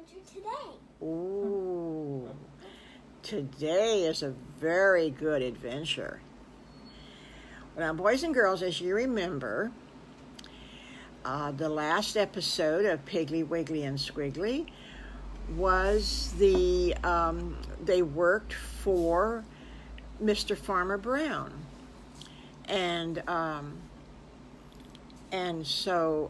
adventure today? Ooh, today is a very good adventure. Now, boys and girls, as you remember, the last episode of Piggly, Wiggly, and Squiggly was they worked for Mr. Farmer Brown. And so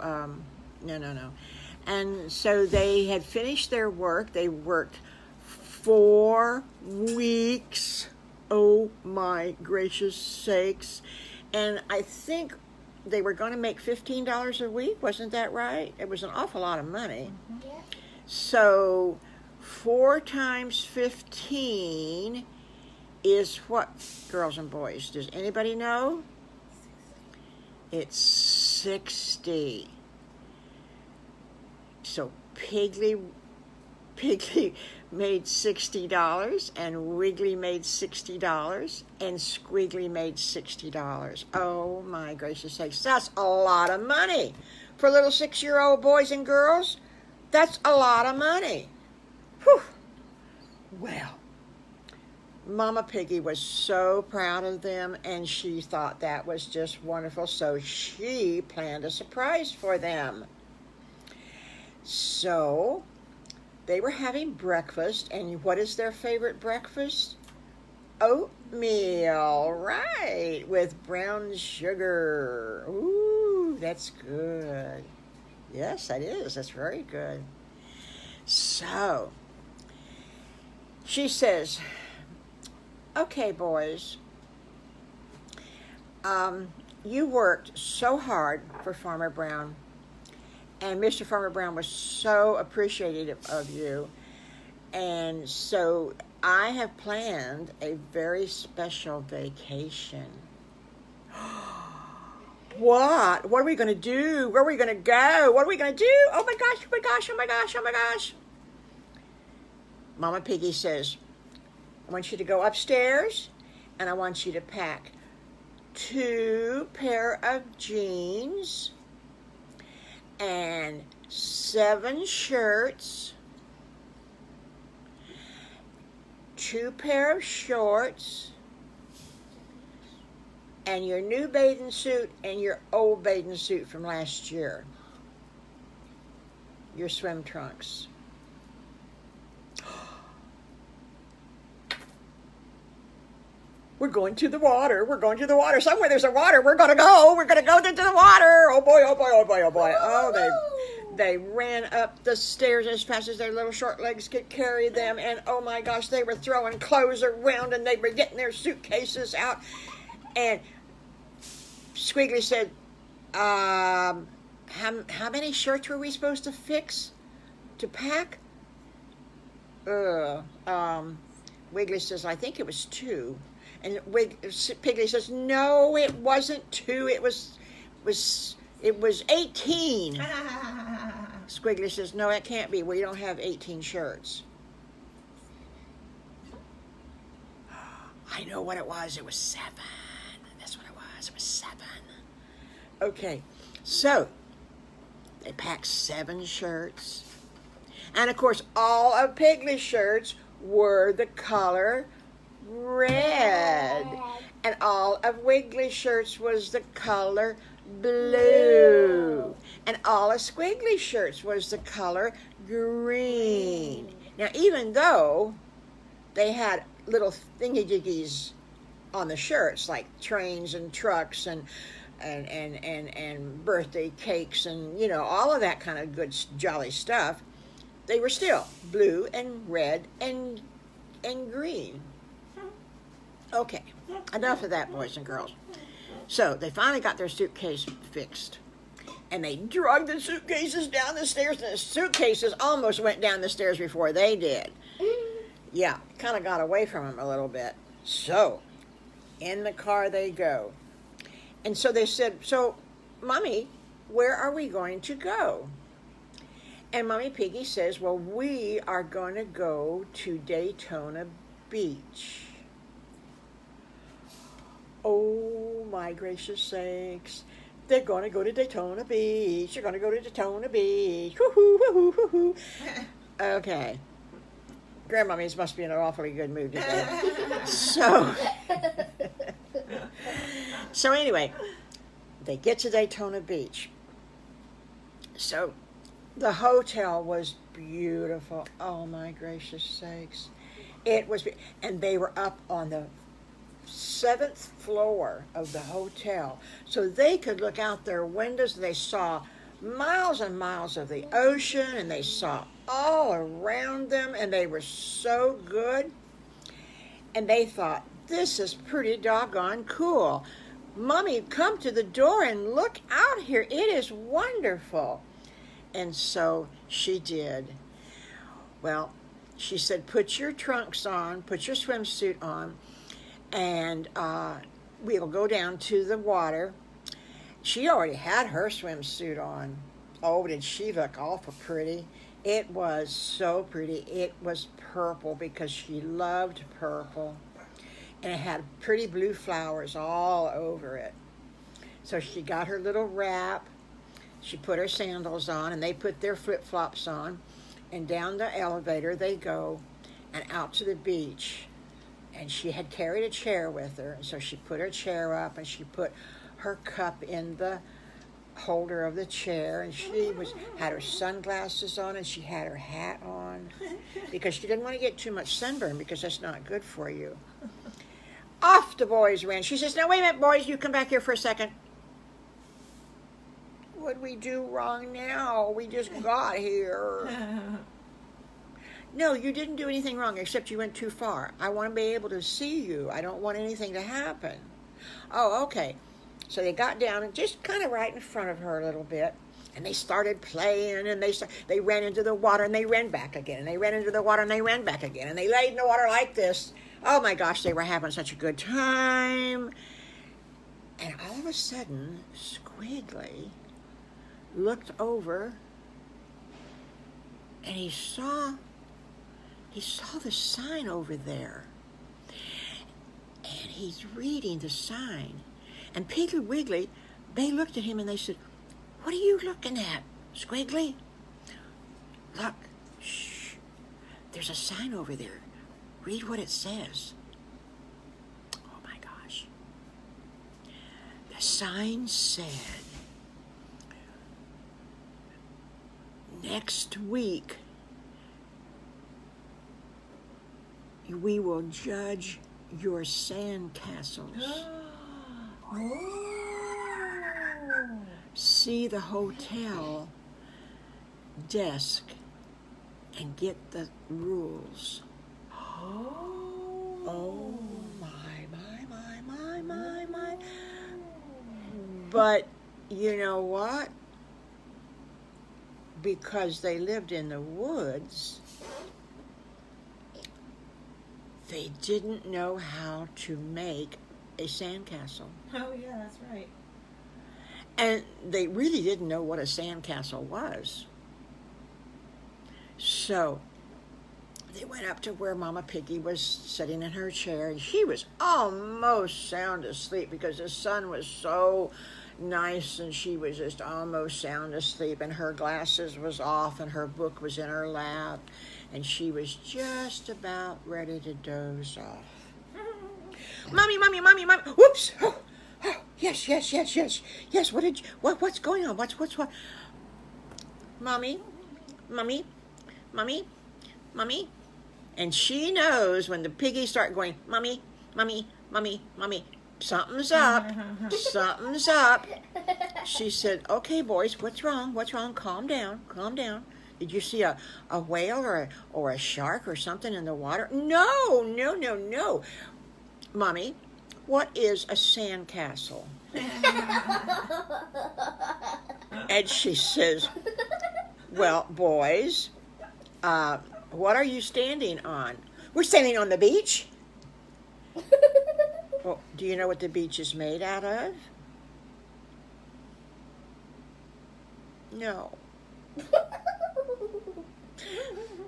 And so they had finished their work. They worked 4 weeks. Oh my gracious sakes. And I think they were going to make $15 a week. Wasn't that right? It was an awful lot of money. Mm-hmm. Yeah. So 4 times 15 is what, girls and boys? Does anybody know? It's 60. So Piggy made $60, and Wiggly made $60, and Squiggly made $60. Oh my gracious sakes, that's a lot of money. For little 6-year-old boys and girls, that's a lot of money. Whew. Well, Mama Piggy was so proud of them, and she thought that was just wonderful, so she planned a surprise for them. So they were having breakfast, and what is their favorite breakfast? Oatmeal, right, with brown sugar. Ooh, that's good. Yes, that is. That's very good. So she says, okay, boys, you worked so hard for Farmer Brown, and Mr. Farmer Brown was so appreciative of you, and so I have planned a very special vacation. What? What are we going to do? Where are we going to go? What are we going to do? Oh my gosh, oh my gosh, oh my gosh, oh my gosh. Mama Piggy says, I want you to go upstairs, and I want you to pack 2 pair of jeans and 7 shirts, 2 pair of shorts, and your new bathing suit and your old bathing suit from last year. Your swim trunks. We're going to the water. We're going to the water. Somewhere there's a water. We're going to go. We're going to go into the water. Oh boy, oh boy, oh boy, oh boy. Oh, they ran up the stairs as fast as their little short legs could carry them. And oh my gosh, they were throwing clothes around, and they were getting their suitcases out. And Squiggly said, how many shirts were we supposed to pack? Wiggly says, I think it was 2. And Piggy says, no, it wasn't 2. It was 18. Squiggly says, no, it can't be. We don't have 18 shirts. I know what it was. It was 7. That's what it was. It was 7. Okay, so they packed 7 shirts. And, of course, all of Pigly's shirts were the color red. And all of Wiggly's shirts was the color blue. And all of Squiggly's shirts was the color green. Now, even though they had little thingy-jiggies on the shirts, like trains and trucks and birthday cakes and, you know, all of that kind of good, jolly stuff, they were still blue and red and green. Okay, enough of that, boys and girls. So they finally got their suitcase fixed, and they dragged the suitcases down the stairs, and the suitcases almost went down the stairs before they did. Yeah, kind of got away from them a little bit. So in the car they go. And so they said, so, Mommy, where are we going to go? And Mommy Piggy says, well, we are going to go to Daytona Beach. Oh, my gracious sakes. They're going to go to Daytona Beach. They're going to go to Daytona Beach. Woo-hoo, woo-hoo, woo-hoo. Okay. GrandMommies must be in an awfully good mood today. So, so anyway, they get to Daytona Beach. So the hotel was beautiful. Oh my gracious sakes. It was, and they were up on the 7th floor of the hotel. So they could look out their windows and they saw miles and miles of the ocean, and they saw all around them, and they were so good. And they thought, this is pretty doggone cool. Mommy, come to the door and look out here. It is wonderful. And so she did. Well, she said, put your trunks on, put your swimsuit on, and we'll go down to the water. She already had her swimsuit on. Oh, did she look awful pretty. It was so pretty. It was purple because she loved purple. And it had pretty blue flowers all over it. So she got her little wrap. She put her sandals on, and they put their flip-flops on. And down the elevator they go, and out to the beach. And she had carried a chair with her, and so she put her chair up, and she put her cup in the holder of the chair, and she had her sunglasses on, and she had her hat on, because she didn't want to get too much sunburn, because that's not good for you. Off the boys ran. She says, now wait a minute, boys, you come back here for a second. What'd we do wrong now? We just got here. No, you didn't do anything wrong, except you went too far. I want to be able to see you. I don't want anything to happen. Oh, okay. So they got down and just kind of right in front of her a little bit, and they started playing, and they ran into the water, and they ran back again, and they ran into the water, and they ran back again, and they laid in the water like this. Oh my gosh, they were having such a good time. And all of a sudden, Squiggly looked over, and he saw the sign over there. And he's reading the sign. And Piggy Wiggly, they looked at him and they said, what are you looking at, Squiggly? Look, shh, there's a sign over there. Read what it says. Oh my gosh. The sign said, next week, we will judge your sandcastles. See the hotel desk and get the rules. Oh my. But you know what? Because they lived in the woods, they didn't know how to make a sandcastle. Oh, yeah, that's right. And they really didn't know what a sandcastle was. So they went up to where Mama Piggy was sitting in her chair, and she was almost sound asleep because the sun was so nice, and she was just almost sound asleep, and her glasses was off, and her book was in her lap, and she was just about ready to doze off. Mommy, whoops! Oh, yes, what's going on? What's what? Mommy. And she knows when the piggies start going, Mommy, something's up. She said, okay, boys, what's wrong? Calm down. Did you see a whale or a shark or something in the water? No. Mommy, what is a sandcastle? And she says, well, boys, what are you standing on? We're standing on the beach. Well, do you know what the beach is made out of? No.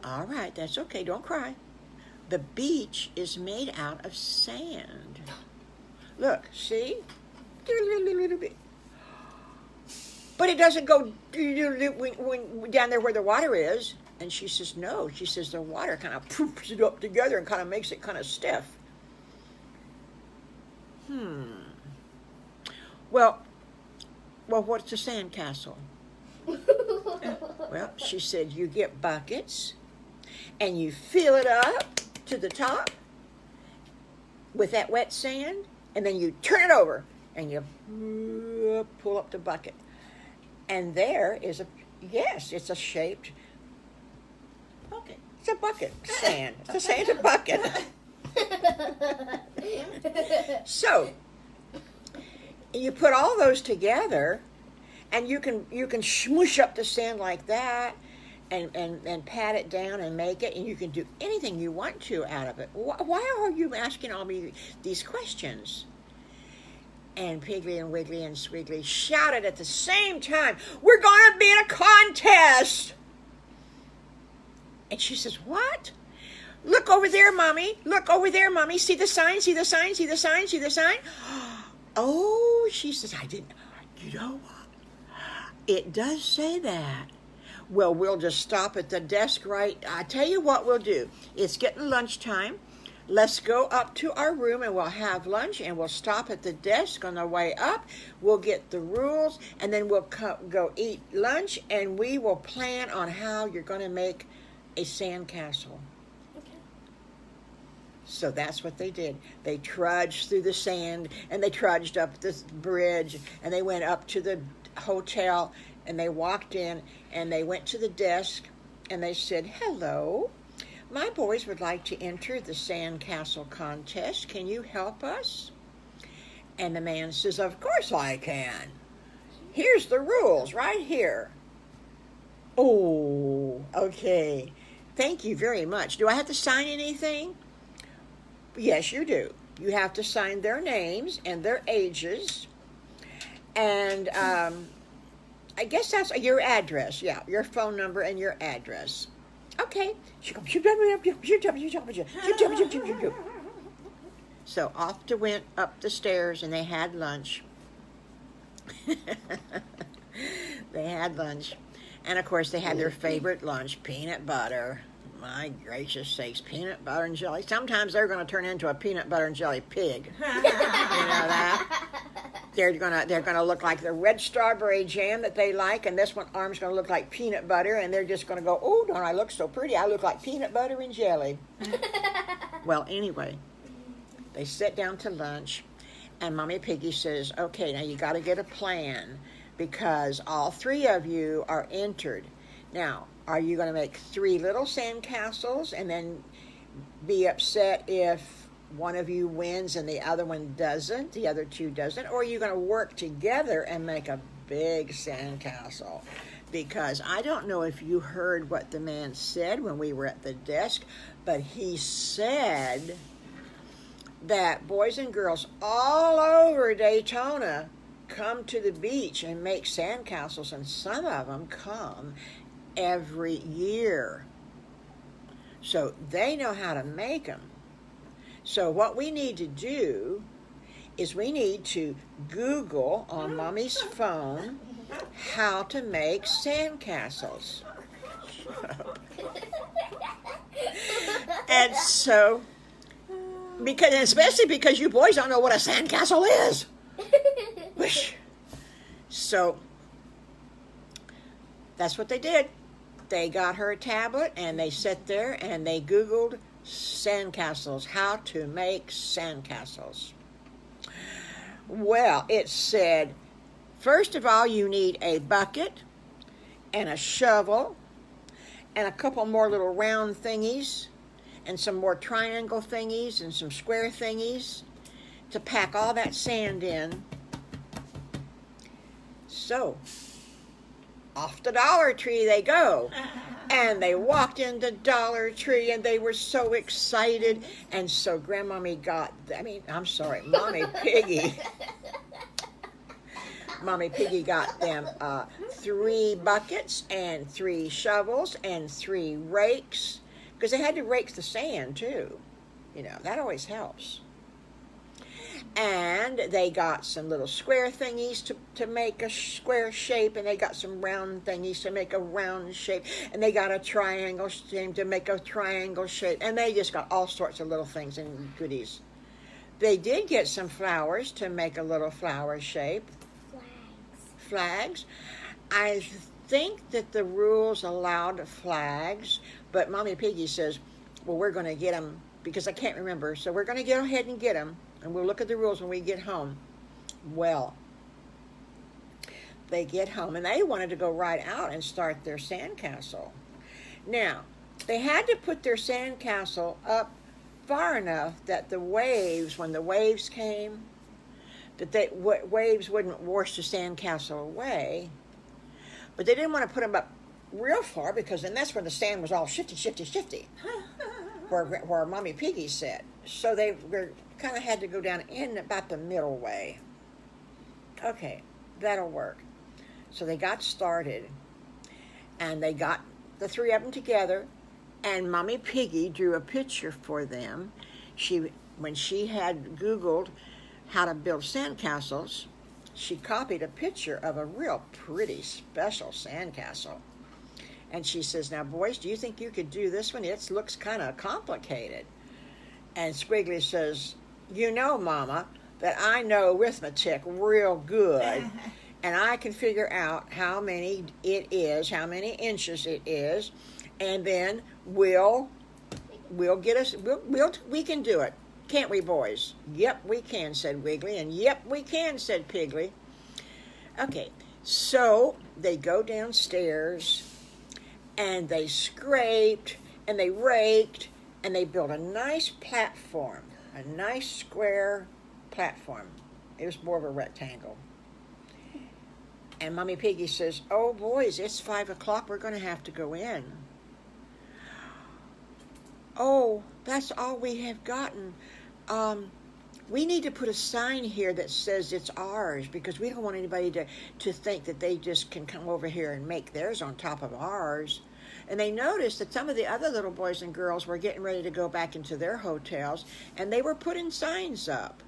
All right, that's okay. Don't cry. The beach is made out of sand. Look, see? But it doesn't go down there where the water is. And she says, no. She says, the water kind of poops it up together and kind of makes it kind of stiff. Well, what's a sandcastle? Well, she said, you get buckets and you fill it up to the top with that wet sand, and then you turn it over and you pull up the bucket. And there is it's a shaped bucket. It's a bucket, sand. It's a sand, a bucket. So, you put all those together, and you can smoosh up the sand like that, and pat it down and make it, and you can do anything you want to out of it. Why are you asking all me these questions? And Piggly and Wiggly and Squiggly shouted at the same time, we're going to be in a contest! And she says, what? Look over there, Mommy. Look over there, Mommy. See the sign? See the sign? See the sign? See the sign? Oh, she says, I didn't. You know what? It does say that. Well, we'll just stop at the desk I tell you what we'll do. It's getting lunchtime. Let's go up to our room and we'll have lunch, and we'll stop at the desk on the way up. We'll get the rules, and then we'll go eat lunch, and we will plan on how you're going to make a sandcastle. Okay. So that's what they did. They trudged through the sand, and they trudged up this bridge, and they went up to the hotel, and they walked in, and they went to the desk, and they said, hello. My boys would like to enter the sandcastle contest. Can you help us? And the man says, of course I can. Here's the rules right here. Oh, okay. Thank you very much. Do I have to sign anything? Yes, you do. You have to sign their names and their ages. And I guess that's your address. Yeah, your phone number and your address. Okay. So off they went up the stairs, and they had lunch. They had lunch. And, of course, they had their favorite lunch, peanut butter. My gracious sakes, peanut butter and jelly. Sometimes they're going to turn into a peanut butter and jelly pig. You know that? They're gonna look like the red strawberry jam that they like, and this one arm's gonna look like peanut butter, and they're just gonna go, oh, don't I look so pretty? I look like peanut butter and jelly. Well, anyway, they sit down to lunch, and Mommy Piggy says, okay, now you got to get a plan, because all three of you are entered. Now, are you going to make 3 little sandcastles and then be upset if one of you wins and the other one doesn't, the other 2 doesn't? Or are you going to work together and make a big sandcastle? Because I don't know if you heard what the man said when we were at the desk, but he said that boys and girls all over Daytona come to the beach and make sandcastles, and some of them come every year. So they know how to make them. So what we need to do is we need to Google on Mommy's phone how to make sandcastles. And so, especially because you boys don't know what a sandcastle is. So that's what they did. They got her a tablet, and they sat there and they Googled sandcastles, how to make sandcastles. Well, it said, first of all, you need a bucket and a shovel and a couple more little round thingies and some more triangle thingies and some square thingies to pack all that sand in. So, off to Dollar Tree they go. And they walked into Dollar Tree, and they were so excited. And so Mommy Piggy. Mommy Piggy got them 3 buckets and 3 shovels and 3 rakes. Because they had to rake the sand, too. You know, that always helps. And they got some little square thingies to make a square shape, and they got some round thingies to make a round shape, and they got a triangle shape to make a triangle shape, and they just got all sorts of little things and goodies. They did get some flowers to make a little flower shape. Flags. I think that the rules allowed flags, but Mommy Piggy says, well, we're going to get them, because I can't remember, so we're going to go ahead and get them, and we'll look at the rules when we get home. Well, they get home, and they wanted to go right out and start their sandcastle. Now, they had to put their sandcastle up far enough that the waves, when the waves came, that the waves wouldn't wash the sandcastle away. But they didn't want to put them up real far, because then that's when the sand was all shifty, where Mommy Piggy said. So they kind of had to go down in about the middle way. Okay, that'll work. So they got started, and they got the three of them together, and Mommy Piggy drew a picture for them. When she had Googled how to build sandcastles, she copied a picture of a real pretty special sandcastle. And she says, now, boys, do you think you could do this one? It looks kind of complicated. And Squiggly says, you know, Mama, that I know arithmetic real good, and I can figure out how many it is, how many inches it is, and then we can do it. Can't we, boys? Yep, we can, said Wiggly, and yep, we can, said Piggly. Okay, so they go downstairs, and they scraped, and they raked, and they built a nice platform, a nice square platform. It was more of a rectangle. And Mommy Piggy says, oh, boys, it's 5 o'clock. We're going to have to go in. Oh, that's all we have gotten. We need to put a sign here that says it's ours, because we don't want anybody to think that they just can come over here and make theirs on top of ours. And they noticed that some of the other little boys and girls were getting ready to go back into their hotels, and they were putting signs up.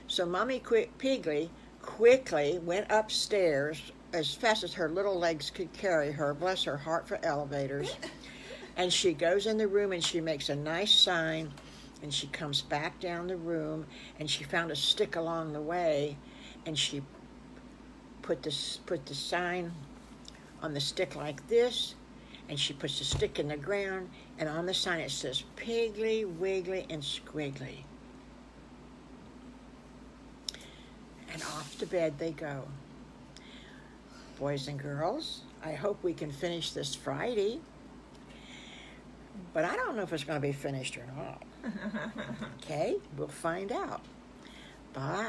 So Mommy Piggy quickly went upstairs as fast as her little legs could carry her, bless her heart for elevators. And she goes in the room, and she makes a nice sign, and she comes back down the room, and she found a stick along the way, and she put the sign on the stick like this, and she puts the stick in the ground, and on the sign it says Piggly, Wiggly, and Squiggly. And off to bed they go. Boys and girls, I hope we can finish this Friday, but I don't know if it's going to be finished or not. Okay, we'll find out. Bye.